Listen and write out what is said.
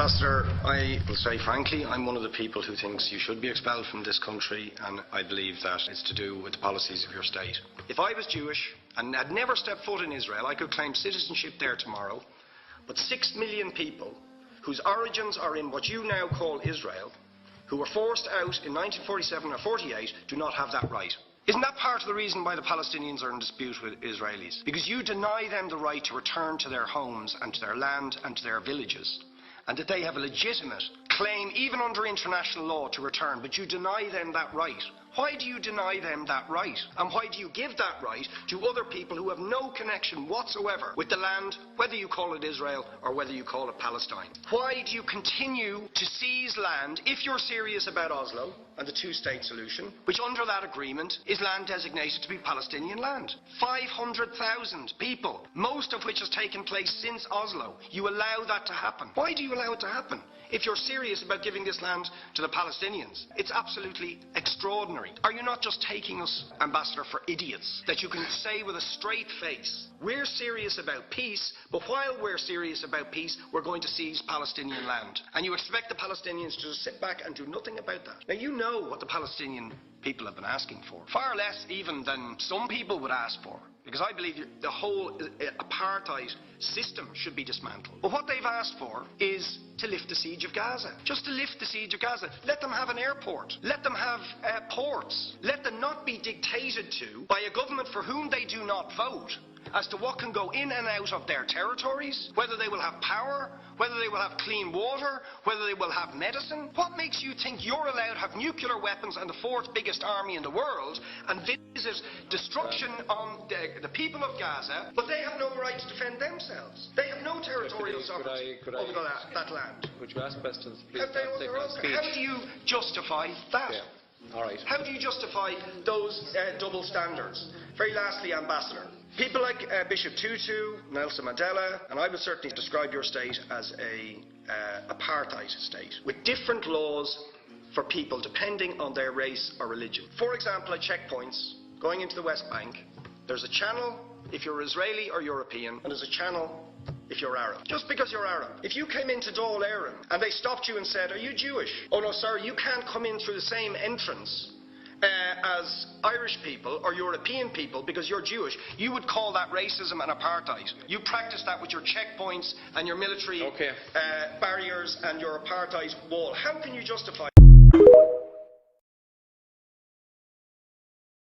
Ambassador, I will say frankly, I'm one of the people who thinks you should be expelled from this country, and I believe that it's to do with the policies of your state. If I was Jewish and had never stepped foot in Israel, I could claim citizenship there tomorrow, but 6 million people whose origins are in what you now call Israel, who were forced out in 1947 or 48, do not have that right. Isn't that part of the reason why the Palestinians are in dispute with Israelis? Because you deny them the right to return to their homes and to their land and to their villages, and that they have a legitimate claim, even under international law, to return, but you deny them that right. Why do you deny them that right? And why do you give that right to other people who have no connection whatsoever with the land, whether you call it Israel or whether you call it Palestine? Why do you continue to seize land if you're serious about Oslo and the two-state solution, which under that agreement is land designated to be Palestinian land? 500,000 people, most of which has taken place since Oslo. You allow that to happen. Why do you allow it to happen? If you're serious about giving this land to the Palestinians, it's absolutely extraordinary. Are you not just taking us, Ambassador, for idiots? That you can say with a straight face, we're serious about peace, but while we're serious about peace, we're going to seize Palestinian land. And you expect the Palestinians to just sit back and do nothing about that. Now, you know what the Palestinian people have been asking for. Far less even than some people would ask for. Because I believe the whole apartheid system should be dismantled. But what they've asked for is to lift the siege of Gaza. Just to lift the siege of Gaza. Let them have an airport. Let them have ports. Let them not be dictated to by a government for whom they do not vote as to what can go in and out of their territories, whether they will have power, whether they will have clean water, whether they will have medicine. What makes you think you're allowed to have nuclear weapons and the fourth biggest army in the world and visit destruction on the people of Gaza, but they have no right to defend themselves? They have no territorial sovereignty over that land. Would you ask questions, please? How do you justify that? Yeah. All right. How do you justify those double standards? Very lastly, Ambassador, people like Bishop Tutu, Nelson Mandela, and I would certainly describe your state as a apartheid state, with different laws for people depending on their race or religion. For example, at checkpoints going into the West Bank, there's a channel if you're Israeli or European, and there's a channel if you're Arab. Just because you're Arab. If you came into Dáil Éireann and they stopped you and said, "Are you Jewish?" "Oh no, sorry, you can't come in through the same entrance as Irish people or European people because you're Jewish," you would call that racism and apartheid. You practice that with your checkpoints and your military barriers and your apartheid wall. How can you justify